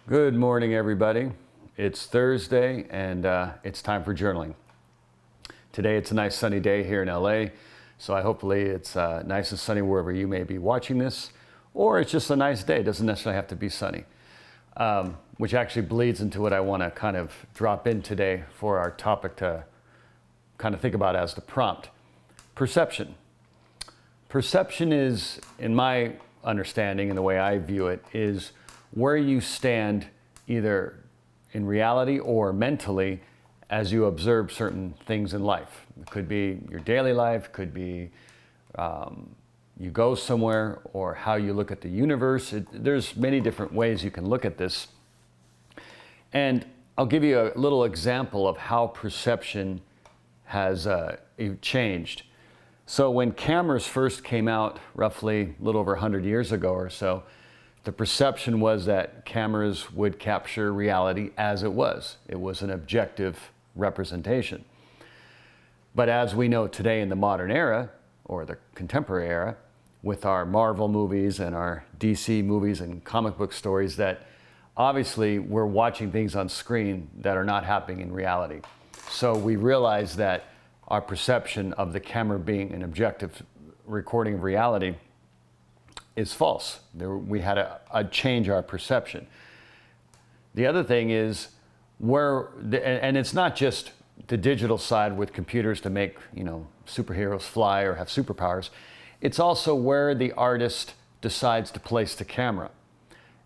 Good morning, everybody. It's Thursday, and it's time for journaling. Today, it's a nice sunny day here in LA, so hopefully it's nice and sunny wherever you may be watching this, or it's just a nice day. It doesn't necessarily have to be sunny, which actually bleeds into what I want to kind of drop in today for our topic to kind of think about as the prompt. Perception. Perception is, in my understanding and the way I view it, is where you stand either in reality or mentally as you observe certain things in life. It could be your daily life, could be you go somewhere, or how you look at the universe. There's many different ways you can look at this. And I'll give you a little example of how perception has changed. So when cameras first came out, roughly a little over 100 years ago or so, the perception was that cameras would capture reality as it was. It was an objective representation. But as we know today in the modern era, or the contemporary era, with our Marvel movies and our DC movies and comic book stories, that obviously we're watching things on screen that are not happening in reality. So we realize that our perception of the camera being an objective recording of reality is false. We had to change our perception. The other thing is and it's not just the digital side with computers to make, superheroes fly or have superpowers. It's also where the artist decides to place the camera.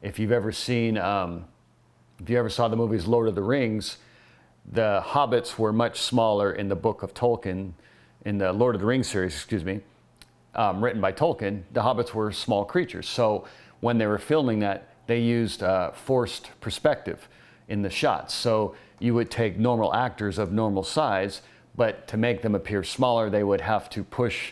If you've ever seen, if you ever saw the movies Lord of the Rings, the hobbits were much smaller in the book of Tolkien, in the Lord of the Rings series, written by Tolkien. The hobbits were small creatures. So when they were filming that, they used forced perspective in the shots. So you would take normal actors of normal size, but to make them appear smaller, they would have to push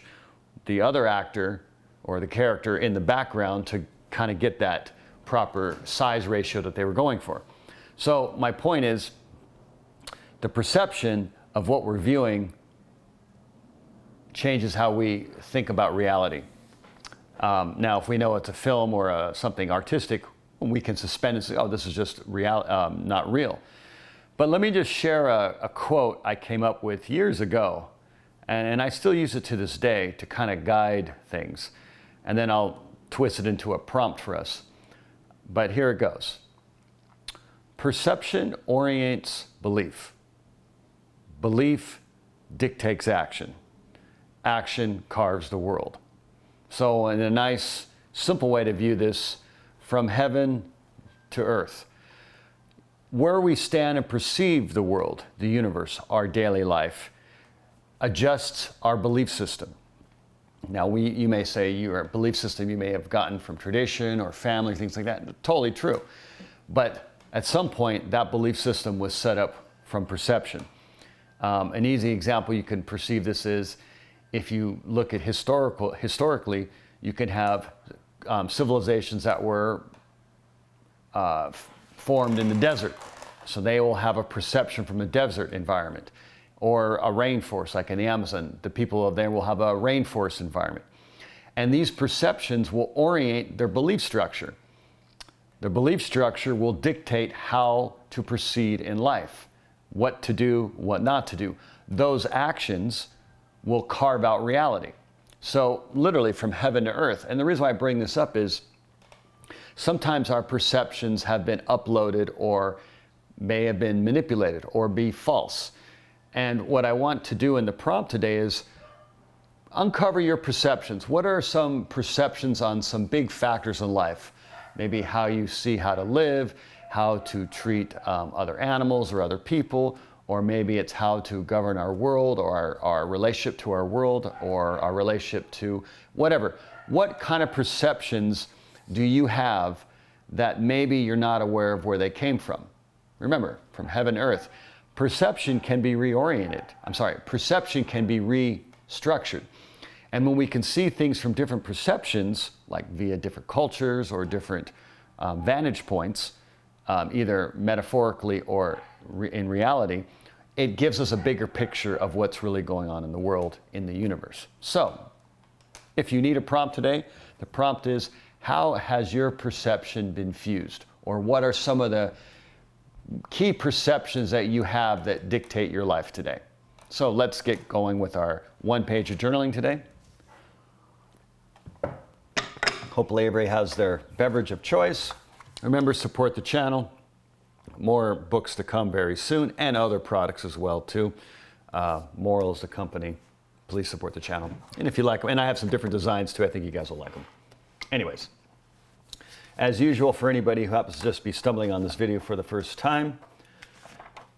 the other actor or the character in the background to kind of get that proper size ratio that they were going for. So my point is, the perception of what we're viewing changes how we think about reality. Now, if we know it's a film or something artistic, we can suspend and say, oh, this is just not real. But let me just share a quote I came up with years ago, and I still use it to this day to kind of guide things. And then I'll twist it into a prompt for us. But here it goes. Perception orients belief. Belief dictates action. Action carves the world. So in a nice, simple way to view this, from heaven to earth, where we stand and perceive the world, the universe, our daily life, adjusts our belief system. Now, you may say your belief system you may have gotten from tradition or family, things like that. Totally true. But at some point, that belief system was set up from perception. An easy example you can perceive this is, if you look at historically, you can have civilizations that were formed in the desert. So they will have a perception from a desert environment, or a rainforest, like in the Amazon. The people of there will have a rainforest environment. And these perceptions will orient their belief structure. Their belief structure will dictate how to proceed in life, what to do, what not to do. Those actions will carve out reality. So literally from heaven to earth. And the reason why I bring this up is sometimes our perceptions have been uploaded or may have been manipulated or be false. And what I want to do in the prompt today is uncover your perceptions. What are some perceptions on some big factors in life? Maybe how you see how to live, how to treat other animals or other people, or maybe it's how to govern our world, or our relationship to our world, or our relationship to whatever. What kind of perceptions do you have that maybe you're not aware of where they came from? Remember, from heaven to earth. Perception can be perception can be restructured. And when we can see things from different perceptions, like via different cultures or different vantage points, either metaphorically or in reality, it gives us a bigger picture of what's really going on in the world, in the universe. So, if you need a prompt today, the prompt is, how has your perception been fused? Or what are some of the key perceptions that you have that dictate your life today? So let's get going with our one page of journaling today. Hopefully everybody has their beverage of choice. Remember, support the channel. More books to come very soon, and other products as well too. Moral is the company. Please support the channel. And if you like them, and I have some different designs too, I think you guys will like them. Anyways, as usual, for anybody who happens to just be stumbling on this video for the first time,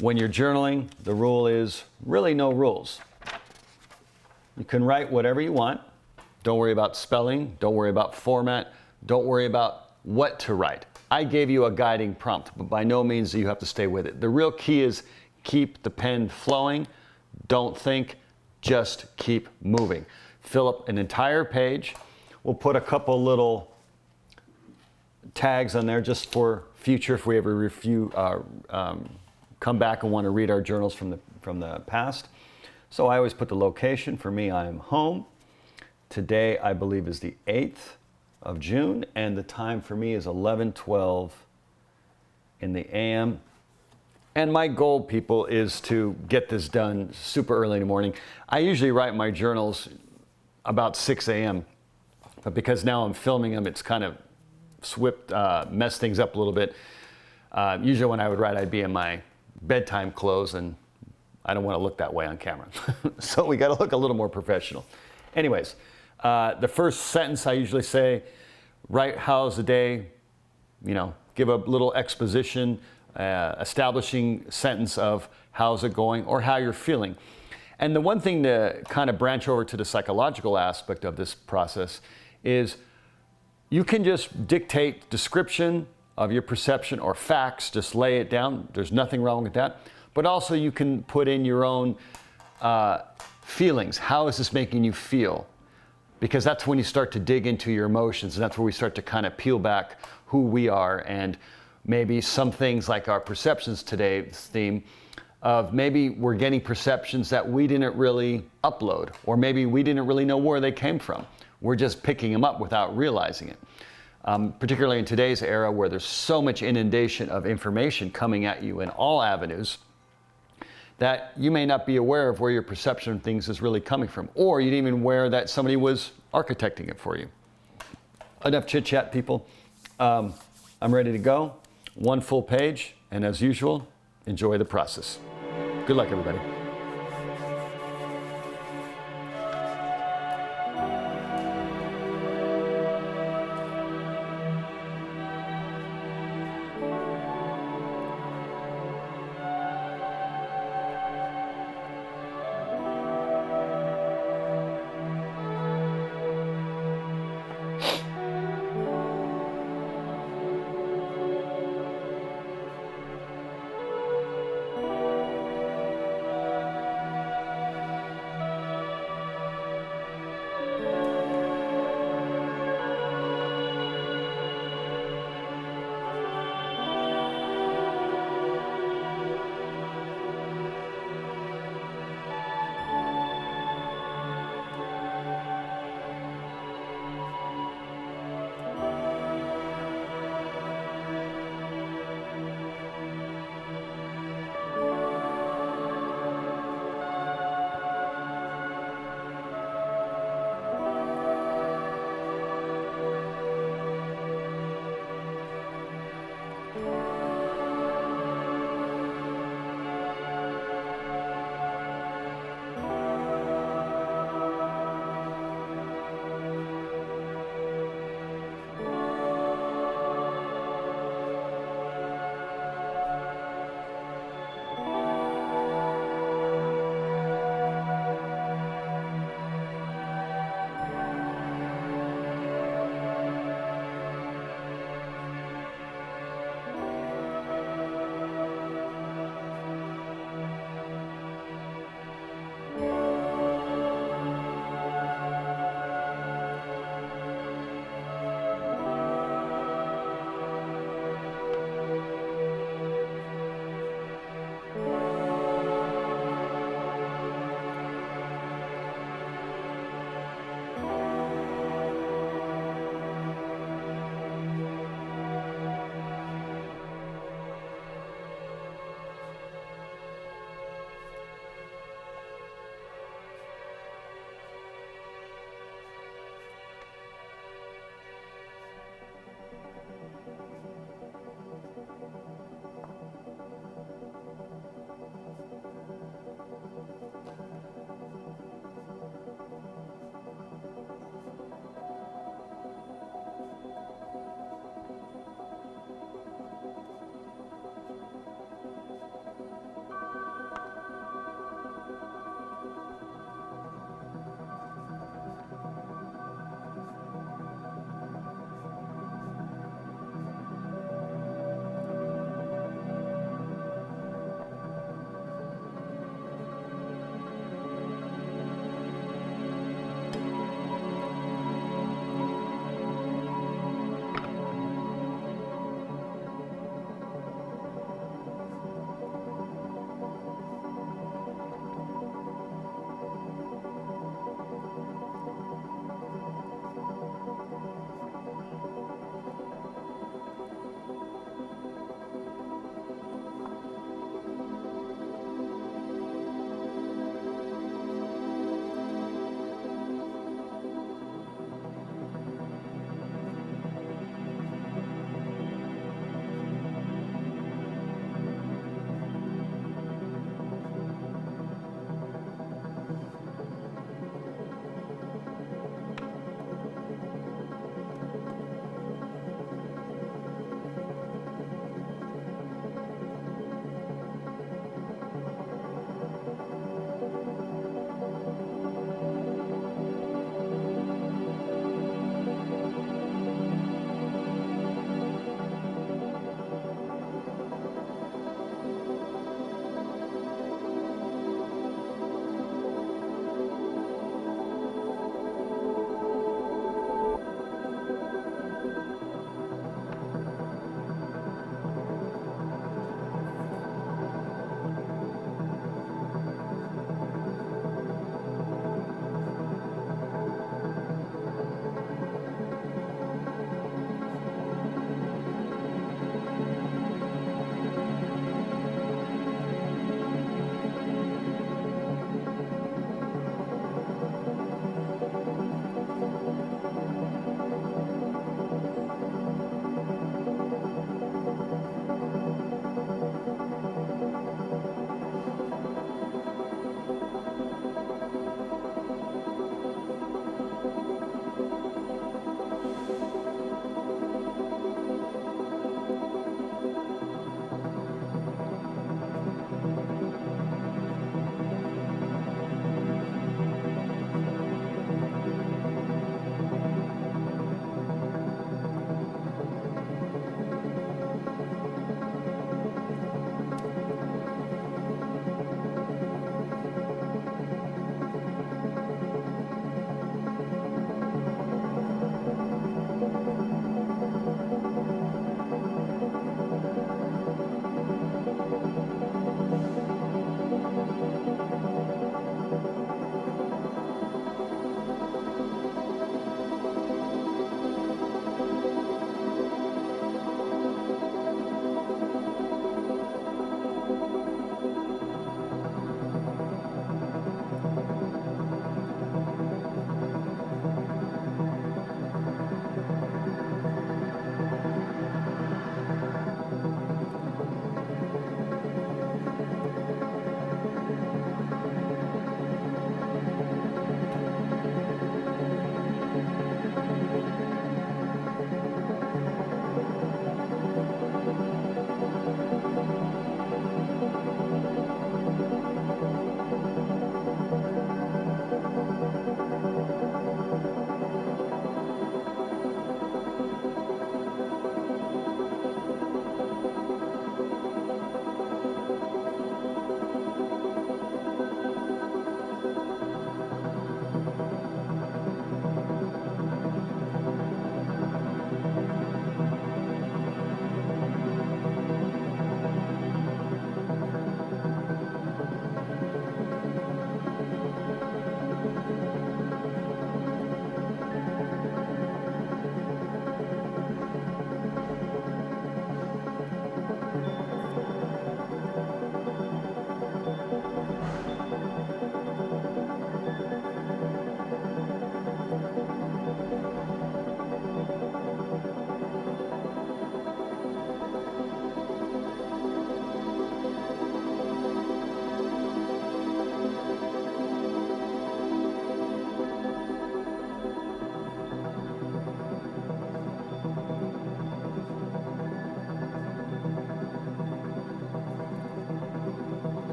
when you're journaling, the rule is really no rules. You can write whatever you want. Don't worry about spelling. Don't worry about format. Don't worry about what to write. I gave you a guiding prompt, but by no means do you have to stay with it. The real key is keep the pen flowing. Don't think, just keep moving. Fill up an entire page. We'll put a couple little tags on there just for future if we ever come back and want to read our journals from the past. So I always put the location. For me, I am home. Today, I believe, is the 8th of June, and the time for me is 11:12 in the a.m. And my goal, people, is to get this done super early in the morning. I usually write my journals about 6 a.m., but because now I'm filming them, it's kind of messed things up a little bit. Usually when I would write, I'd be in my bedtime clothes, and I don't want to look that way on camera. So we got to look a little more professional. Anyways, the first sentence I usually say, write how's the day, give a little exposition, establishing sentence of how's it going or how you're feeling. And the one thing to kind of branch over to the psychological aspect of this process is you can just dictate description of your perception or facts, just lay it down. There's nothing wrong with that. But also you can put in your own feelings. How is this making you feel? Because that's when you start to dig into your emotions, and that's where we start to kind of peel back who we are, and maybe some things like our perceptions today's theme of maybe we're getting perceptions that we didn't really upload, or maybe we didn't really know where they came from. We're just picking them up without realizing it. Particularly in today's era where there's so much inundation of information coming at you in all avenues, that you may not be aware of where your perception of things is really coming from, or you didn't even aware that somebody was architecting it for you. Enough chit chat, people. I'm ready to go. One full page, and as usual, enjoy the process. Good luck, everybody.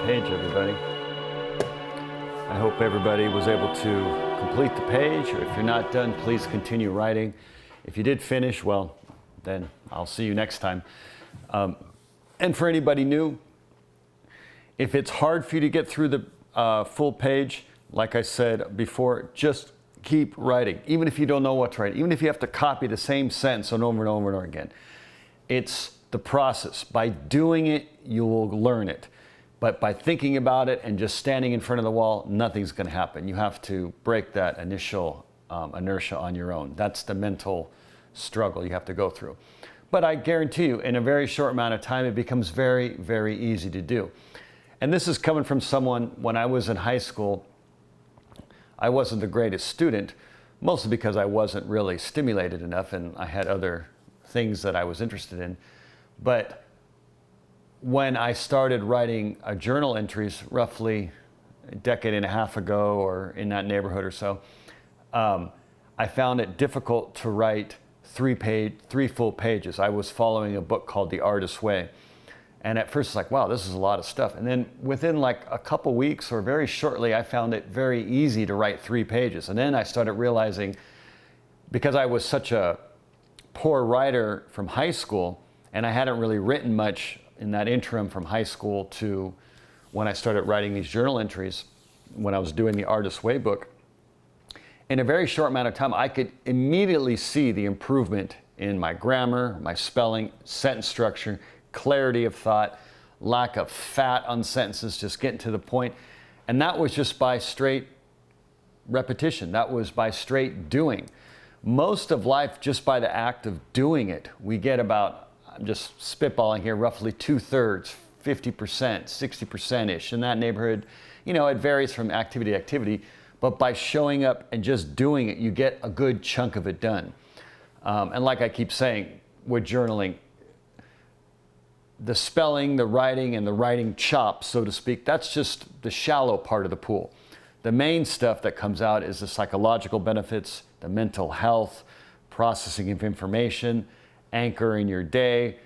page, everybody. I hope everybody was able to complete the page, or if you're not done, please continue writing. If you did finish, well, then I'll see you next time. And for anybody new, if it's hard for you to get through the full page, like I said before, just keep writing. Even if you don't know what to write, even if you have to copy the same sentence over and over and over again. It's the process. By doing it, you will learn it. But by thinking about it and just standing in front of the wall, nothing's going to happen. You have to break that initial inertia on your own. That's the mental struggle you have to go through. But I guarantee you, in a very short amount of time, it becomes very, very easy to do. And this is coming from someone, when I was in high school, I wasn't the greatest student, mostly because I wasn't really stimulated enough and I had other things that I was interested in. But when I started writing journal entries roughly a decade and a half ago, or in that neighborhood or so, I found it difficult to write three full pages. I was following a book called The Artist's Way. And at first it's like, wow, this is a lot of stuff. And then within like a couple weeks or very shortly, I found it very easy to write 3 pages. And then I started realizing, because I was such a poor writer from high school, and I hadn't really written much in that interim from high school to when I started writing these journal entries, when I was doing the Artist's Way book, in a very short amount of time, I could immediately see the improvement in my grammar, my spelling, sentence structure, clarity of thought, lack of fat on sentences, just getting to the point. And that was just by straight repetition. That was by straight doing. Most of life, just by the act of doing it, we get about, I'm just spitballing here, roughly 2/3, 50%, 60%-ish in that neighborhood. You know, it varies from activity to activity, but by showing up and just doing it, you get a good chunk of it done. And like I keep saying, with journaling, the spelling, the writing, and the writing chops, so to speak, that's just the shallow part of the pool. The main stuff that comes out is the psychological benefits, the mental health, processing of information, anchoring your day,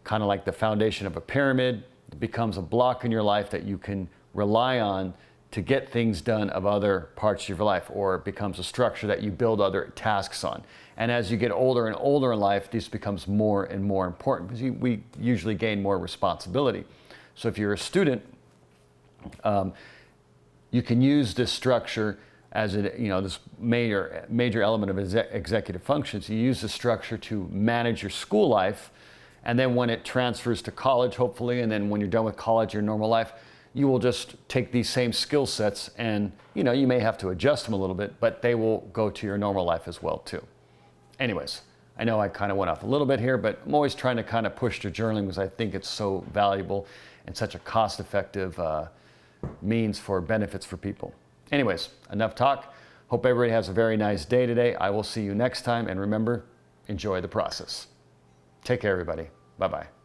kind of like the foundation of a pyramid. It becomes a block in your life that you can rely on to get things done of other parts of your life, or it becomes a structure that you build other tasks on. And as you get older and older in life, this becomes more and more important because we usually gain more responsibility. So if you're a student, you can use this structure as this major element of executive functions. You use the structure to manage your school life, and then when it transfers to college, hopefully, and then when you're done with college, your normal life, you will just take these same skill sets and, you may have to adjust them a little bit, but they will go to your normal life as well too. Anyways, I know I kind of went off a little bit here, but I'm always trying to kind of push to journaling because I think it's so valuable and such a cost-effective means for benefits for people. Anyways, enough talk. Hope everybody has a very nice day today. I will see you next time, and remember, enjoy the process. Take care, everybody. Bye-bye.